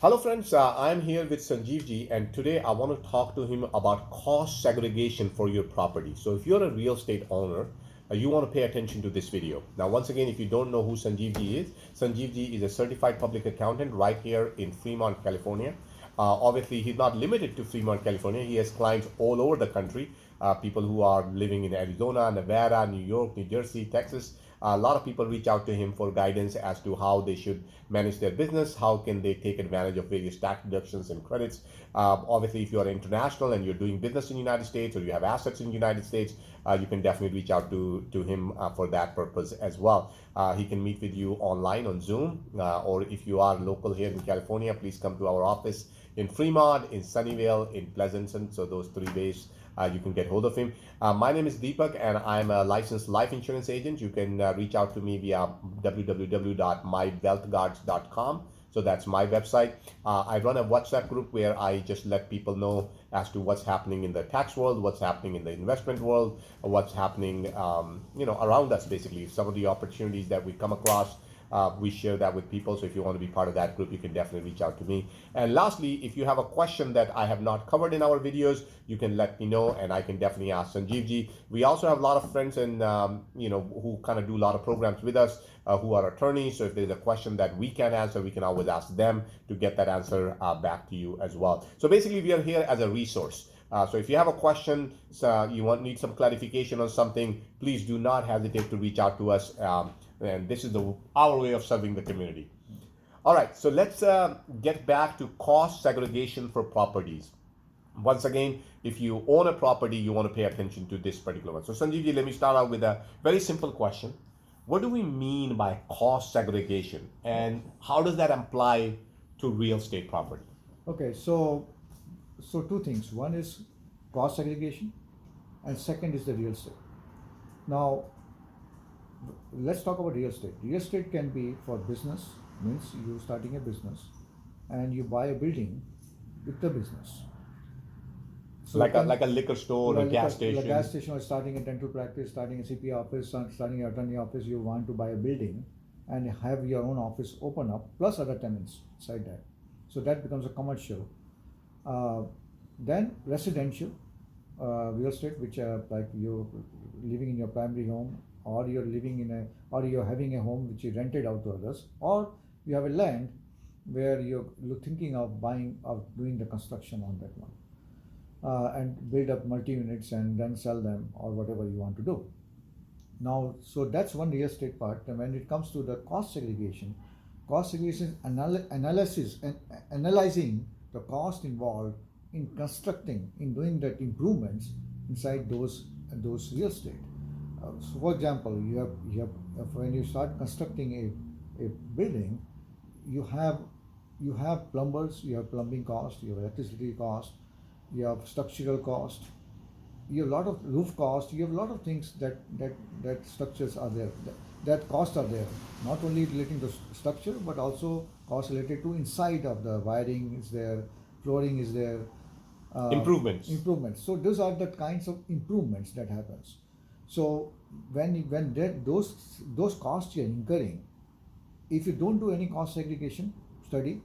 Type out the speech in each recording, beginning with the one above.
Hello friends, I'm here with Sanjeev ji and today I want to talk to him about cost segregation for your property. So if you're a real estate owner, you want to pay attention to this video. Now once again, if you don't know who Sanjeev ji is a certified public accountant right here in Fremont, California. Obviously, he's not limited to Fremont, California. He has clients all over the country, people who are living in Arizona, Nevada, New York, New Jersey, Texas. A lot of people reach out to him for guidance as to how they should manage their business, how can they take advantage of various tax deductions and credits. Obviously, if you're international and you're doing business in the United States or you have assets in the United States, you can definitely reach out to him for that purpose as well. He can meet with you online on Zoom, or if you are local here in California, please come to our office in Fremont, in Sunnyvale, in Pleasanton. So those three ways you can get hold of him. My name is Deepak, and I'm a licensed life insurance agent. You can reach out to me via www.mywealthguards.com. So that's my website. I run a WhatsApp group where I just let people know as to what's happening in the tax world, what's happening in the investment world, what's happening, around us. Basically, some of the opportunities that we come across. We share that with people. So if you want to be part of that group, you can definitely reach out to me. And lastly, if you have a question that I have not covered in our videos, you can let me know and I can definitely ask Sanjeev ji. We also have a lot of friends and, who kind of do a lot of programs with us, who are attorneys. So if there's a question that we can answer, we can always ask them to get that answer back to you as well. So basically, we are here as a resource. So if you have a question, need some clarification on something, please do not hesitate to reach out to us. And this is our way of serving the community. All right, so let's get back to cost segregation for properties. Once again, if you own a property, you want to pay attention to this particular one. So Sanjeev, let me start out with a very simple question. What do we mean by cost segregation, and how does that apply to real estate property? Okay, so two things. One is cost segregation, and second is the real estate. Now, let's talk about real estate. Real estate can be for business, means you starting a business, and you buy a building with the business. So like a liquor store or gas station. Like a gas station, or starting a dental practice, starting a CPA office, starting an attorney office. You want to buy a building and have your own office open up, plus other tenants inside that. So that becomes a commercial. Then residential real estate, which like you living in your primary home, or you're living or you're having a home which you rented out to others, or you have a land where you're thinking of doing the construction on that one, and build up multi units and then sell them or whatever you want to do. Now, so that's one real estate part. And when it comes to the cost segregation is analysis and analyzing the cost involved in constructing, in doing that improvements inside those real estate. So, for example, you have when you start constructing a building, you have plumbers, you have plumbing cost, you have electricity cost, you have structural cost, you have a lot of roof cost, you have a lot of things that structures are there, that costs are there, not only relating to structure but also costs related to inside of the wiring is there, flooring is there, improvements. So those are the kinds of improvements that happens. So when those costs you're incurring, if you don't do any cost segregation study,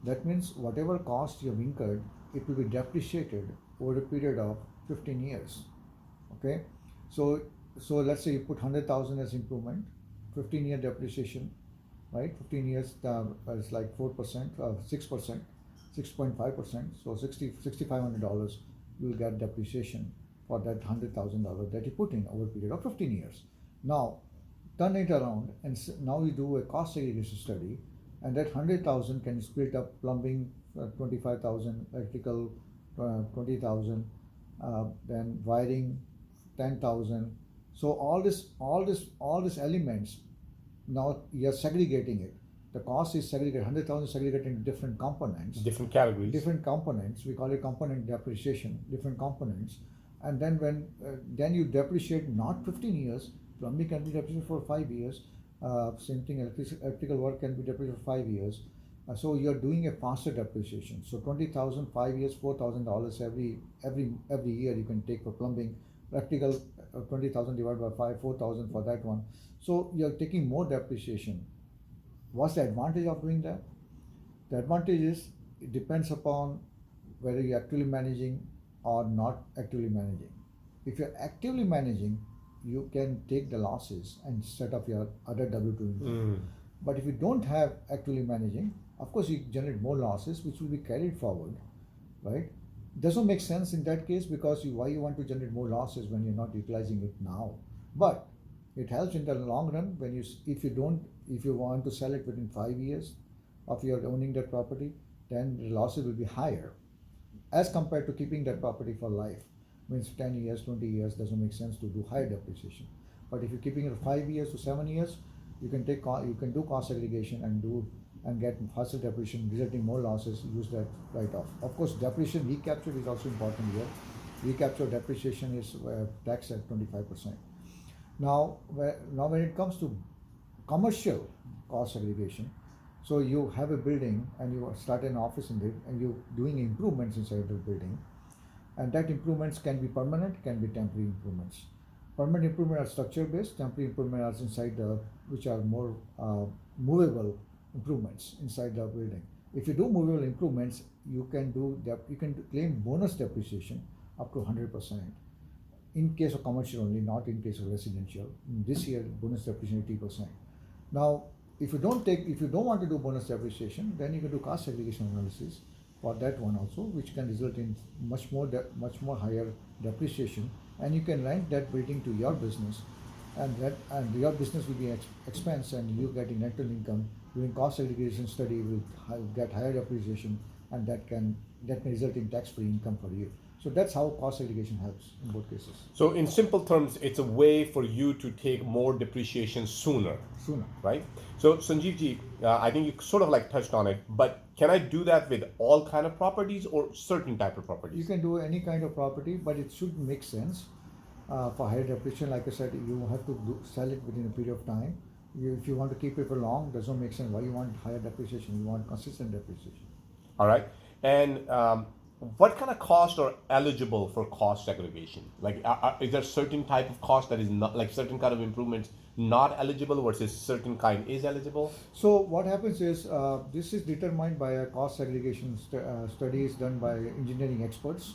that means whatever cost you have incurred, it will be depreciated over a period of 15 years. Okay, so let's say you put 100,000 as improvement, 15-year depreciation, right? 15 years is like 4%, 6%, 6.5%. So $6,500 you will get depreciation for that $100,000 that you put in over a period of 15 years. Now turn it around and now you do a cost segregation study, and that 100,000 can split up: plumbing 25,000, electrical 20,000, then wiring 10,000. So all these elements, now you're segregating it. The cost is segregated. 100,000 segregated into different components, different categories, different components. We call it component depreciation. Different components, and then when then you depreciate not 15 years. Plumbing can be depreciated for 5 years. Same thing, electrical work can be depreciated for 5 years. So you're doing a faster depreciation. So 20,000, 5 years, $4,000 every year you can take for plumbing. Electrical 20,000 divided by 5, 4,000 for that one. So you're taking more depreciation. What's the advantage of doing that? The advantage is it depends upon whether you're actively managing or not actively managing. If you're actively managing, you can take the losses and set up your other W2 income. But if you don't have actively managing, of course you generate more losses which will be carried forward, right? Doesn't make sense in that case because why you want to generate more losses when you're not utilizing it now. But it helps in the long run when if you want to sell it within 5 years of your owning that property, then the losses will be higher as compared to keeping that property for life. Means 10 years, 20 years doesn't make sense to do higher depreciation. But if you're keeping it 5 years to 7 years, you can do cost segregation and get faster depreciation, resulting more losses. Use that write-off. Of course, depreciation recapture is also important here. Recapture depreciation is taxed at 25%. Now when it comes to commercial cost segregation, so you have a building and you start an office in it and you're doing improvements inside the building, and that improvements can be permanent, can be temporary improvements. Permanent improvement are structure based, temporary improvement are inside the which are more movable improvements inside the building. If you do movable improvements, you can claim bonus depreciation up to 100%. In case of commercial only, not in case of residential. This year bonus depreciation 80%. Now, if you don't want to do bonus depreciation, then you can do cost segregation analysis for that one also, which can result in much more higher depreciation, and you can rent that building to your business, and your business will be expense, and you getting rental income. Doing cost segregation study will get higher depreciation, and that can result in tax-free income for you. So that's how cost segregation helps in both cases. So in simple terms, it's a way for you to take more depreciation sooner. Sooner. Right? So Sanjeev ji, I think you sort of like touched on it, but can I do that with all kind of properties or certain type of properties? You can do any kind of property, but it should make sense. For higher depreciation, like I said, you have to sell it within a period of time. If you want to keep it for long, doesn't make sense. Why you want higher depreciation? You want consistent depreciation. All right. And what kind of costs are eligible for cost segregation? Like, is there certain type of cost that is not, like certain kind of improvements not eligible versus certain kind is eligible? So what happens is this is determined by a cost segregation studies done by engineering experts.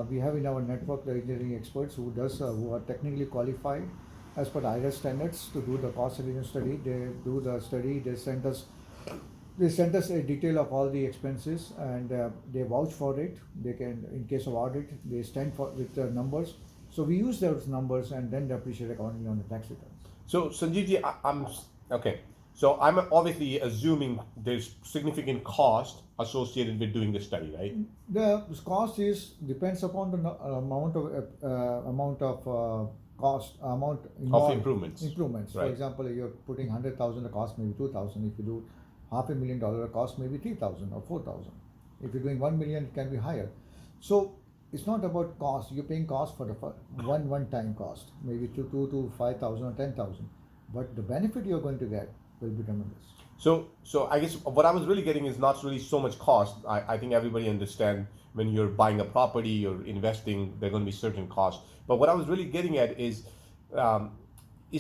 We have in our network the engineering experts who are technically qualified as per the IRS standards to do the cost segregation study. They do the study. They send us a detail of all the expenses, and they vouch for it. They can, in case of audit, they stand for with the numbers. So we use those numbers and then depreciate accordingly on the tax returns. So Sanjeev ji, I'm okay. So I'm obviously assuming there's significant cost associated with doing the study, right? The cost depends upon the amount of cost amount of improvements. Improvements. Right. For example, you're putting 100,000, the cost maybe 2,000. If you do $500,000, the cost maybe 3,000 or 4,000. If you're doing 1 million, it can be higher. So it's not about cost. You're paying cost for the one-time cost, maybe two to 5,000 or 10,000. But the benefit you're going to get will be tremendous. So I guess what I was really getting is not really so much cost. I think everybody understands when you're buying a property, you're investing, there are going to be certain costs. But what I was really getting at is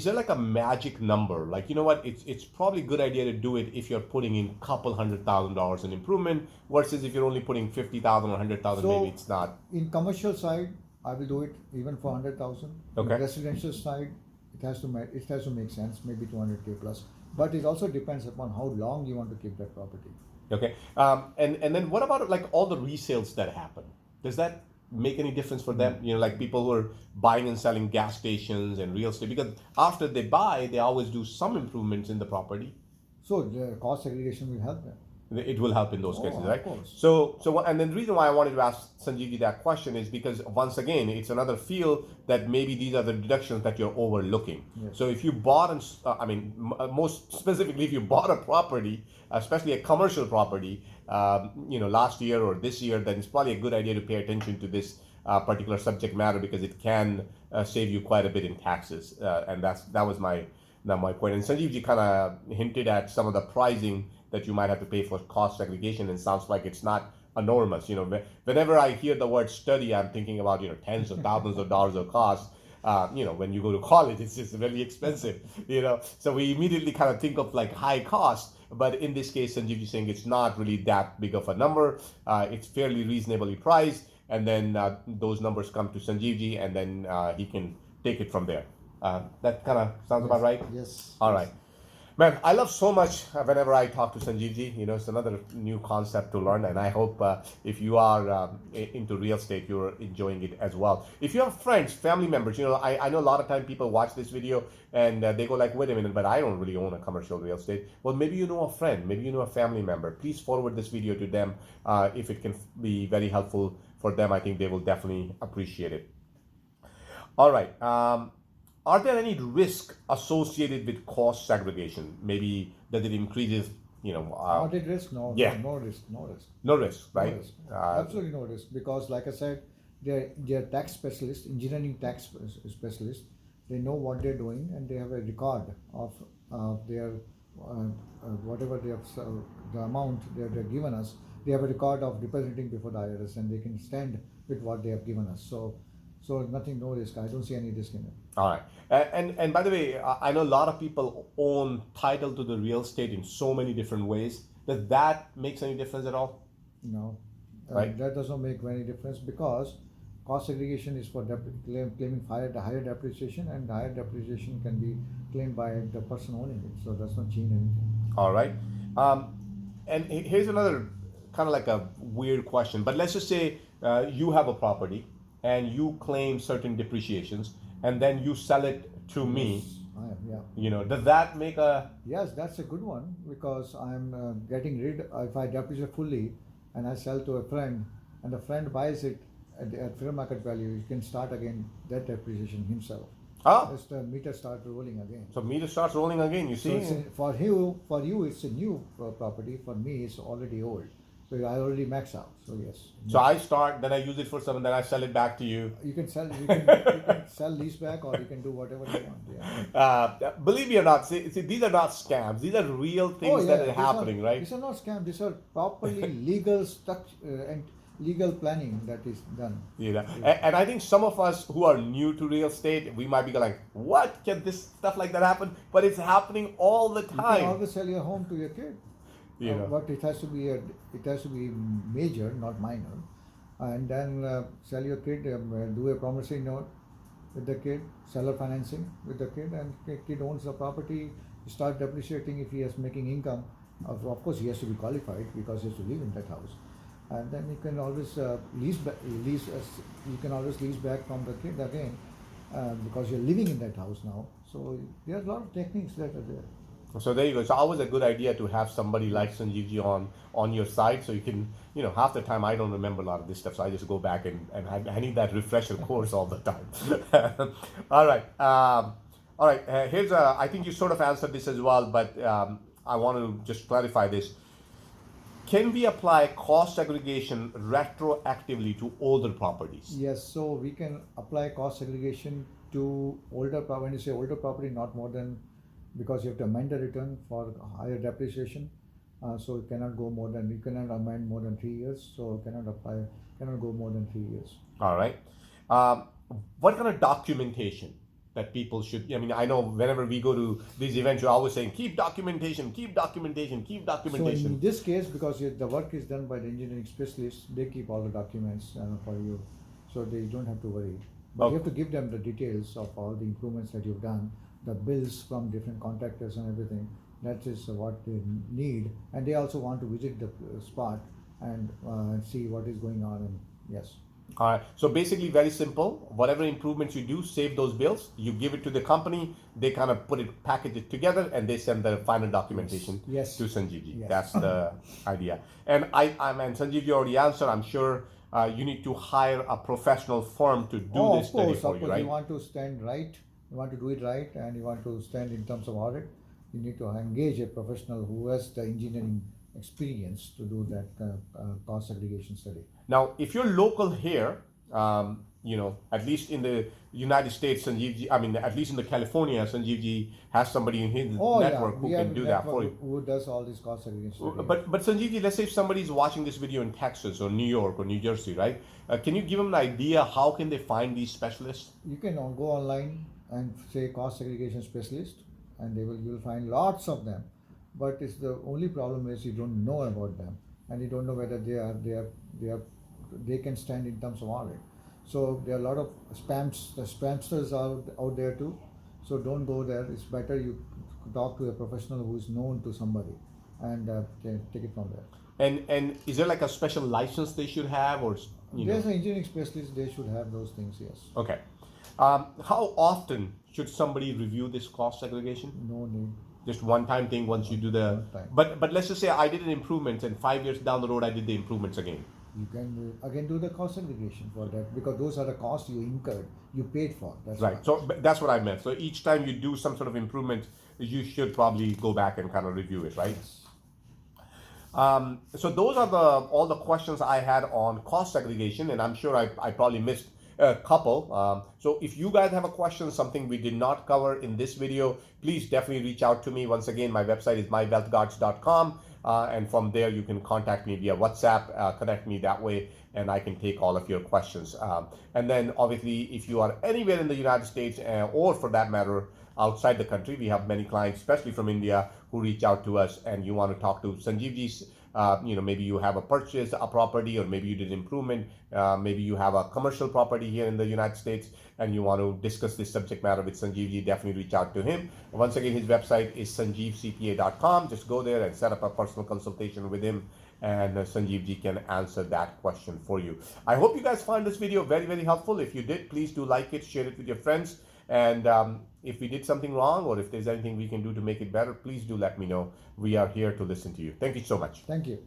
there like a magic number? Like, you know what, it's probably a good idea to do it if you're putting in couple $100,000 in improvement versus if you're only putting 50,000 or 100,000, maybe it's not. In commercial side, I will do it even for 100,000. Okay. In residential side, it has to make sense, maybe 200K plus. But it also depends upon how long you want to keep that property. Okay. And then what about like all the resales that happen? Does that make any difference for them? You know, like people who are buying and selling gas stations and real estate, because after they buy, they always do some improvements in the property. So the cost segregation will help them. It will help in those cases, right? Of course. So, and then the reason why I wanted to ask Sanjeev that question is because once again, it's another field that maybe these are the deductions that you're overlooking. Yes. So if you bought, most specifically, if you bought a property, especially a commercial property, last year or this year, then it's probably a good idea to pay attention to this particular subject matter because it can save you quite a bit in taxes, and that was my point. And Sanjeev ji kind of hinted at some of the pricing that you might have to pay for cost segregation, and sounds like it's not enormous. You know, whenever I hear the word study, I'm thinking about tens of thousands of dollars of cost. When you go to college, it's just really expensive. So we immediately kind of think of like high cost. But in this case, Sanjeev is saying it's not really that big of a number. It's fairly reasonably priced, and then those numbers come to Sanjeev, and then he can take it from there. That kind of sounds about right. Yes. All Yes. right. Man, I love so much whenever I talk to Sanjeev ji. It's another new concept to learn, and I hope if you are into real estate, you're enjoying it as well. If you have friends, family members, I know a lot of time people watch this video and they go like, wait a minute, but I don't really own a commercial real estate. Well, maybe you know a friend, maybe you know a family member. Please forward this video to them if it can be very helpful for them. I think they will definitely appreciate it. All right. Are there any risk associated with cost segregation? Maybe that it increases, Audit risk? No, yeah, no risk, no risk. no risk, No right? risk. Absolutely no risk, because like I said, they're tax specialists, engineering tax specialists. They know what they're doing, and they have a record of their whatever they have, the amount they're given us. They have a record of representing before the IRS, and they can stand with what they have given us. So nothing, no risk. I don't see any risk in it. All right. And by the way, I know a lot of people own title to the real estate in so many different ways. Does that makes any difference at all? No, Right. that does not make any difference, because cost segregation is for claiming higher depreciation, and higher depreciation can be claimed by the person owning it. So that's not change anything. All right. And here's another kind of like a weird question, but let's just say you have a property and you claim certain depreciations, and then you sell it to me. I am, yeah. Does that make a Yes, that's a good one, because I'm getting rid. If I depreciate fully and I sell to a friend, and the friend buys it at fair market value, he can start again that depreciation himself. ah? As the meter starts rolling again. So meter starts rolling again. You So see? for you, it's a new property. For me, it's already old. So I already max out. So yes. So I start, then I use it for some, and then I sell it back to you. You can sell. You can sell lease back, or you can do whatever you want. Yeah. Believe me or not, see, these are not scams. These are real things that are these happening, right? These are not scams. These are properly legal and legal planning that is done. And I think some of us who are new to real estate, we might be like, what? Can this stuff like that happen? But it's happening all the You can time. always sell your home to your kid. But it has to be major, not minor. And then sell your kid, do a promissory note with the kid, seller financing with the kid, and the kid owns the property. Start depreciating if he is making income. Of course, he has to be qualified, because he has to live in that house. And then you can always you can always lease back from the kid again, because you're living in that house now. So there are a lot of techniques that are there. So there you go. So always a good idea to have somebody like Sanjeevji on your side, so you can, half the time I don't remember a lot of this stuff, so I just go back and I need that refresher course all the time. All right. All right. Here's I think you sort of answered this as well, but I want to just clarify this. Can we apply cost segregation retroactively to older properties? Yes, so we can apply cost segregation to older property. When you say older property, not more than, because you have to amend the return for higher depreciation. So you cannot amend more than 3 years. So cannot go more than 3 years. All right. What kind of documentation that people should? I mean, I know whenever we go to these events, you're always saying, keep documentation, keep documentation, keep So documentation. in this case, because the work is done by the engineering specialists, they keep all the documents for you, so they don't have to worry. But you have to give them the details of all the improvements that you've done, the bills from different contractors and everything. That is what they need, and they also want to visit the spot and see what is going on. And yes. All right. So basically, very simple. Whatever improvements you do, save those bills. You give it to the company. They kind of package it together, and they send the final documentation Yes. to Sanjeevji. Yes. That's the idea. And and Sanjeev, you already answered. I'm sure you need to hire a professional firm to do this study for you, right? You want to stand right, you want to do it right, and you want to stand in terms of audit. You need to engage a professional who has the engineering experience to do that cost segregation study. Now, if you're local here, at least in the United States, Sanjeevji, I mean, at least in the California, Sanjeevji has somebody in his network who can do that for you. Who does all this cost segregation study. But Sanjeevji, let's say if somebody's watching this video in Texas or New York or New Jersey, right? Can you give them an idea how can they find these specialists? You can go online and say cost segregation specialist, and you'll find lots of them. but it's the only problem is you don't know about them, and you don't know whether they are they can stand in terms of audit. So there are a lot of spamsters out there too. So don't go there. It's better you talk to a professional who is known to somebody, and can take it from there. And is there like a special license they should have, or There's an engineering specialist. They should have those things. Yes. Okay. How often should somebody review this cost segregation? No need. Just one time thing once you do the. One time. But let's just say I did an improvement, and 5 years down the road I did the improvements again. You can again do the cost segregation for that, because those are the costs you incurred, you paid for. That's Right. why. So that's what I meant. So each time you do some sort of improvement, you should probably go back and kind of review it, right? Yes. So those are all the questions I had on cost segregation, and I'm sure I probably missed a couple. So if you guys have a question, something we did not cover in this video, please definitely reach out to me. Once again, my website is mywealthguards.com, and from there you can contact me via WhatsApp, connect me that way, and I can take all of your questions. And then obviously, if you are anywhere in the United States, or for that matter, outside the country, we have many clients, especially from India, who reach out to us, and you want to talk to Sanjeevji. Maybe you have a purchase a property, or maybe you did improvement, maybe you have a commercial property here in the United States, and you want to discuss this subject matter with Sanjeevji. Definitely reach out to him. Once again, his website is sanjeevcpa.com. Just go there and set up a personal consultation with him, and Sanjeevji can answer that question for you. I hope you guys found this video very, very helpful. If you did, please do like it, share it with your friends. And if we did something wrong, or if there's anything we can do to make it better, please do let me know. We are here to listen to you. Thank you so much. Thank you.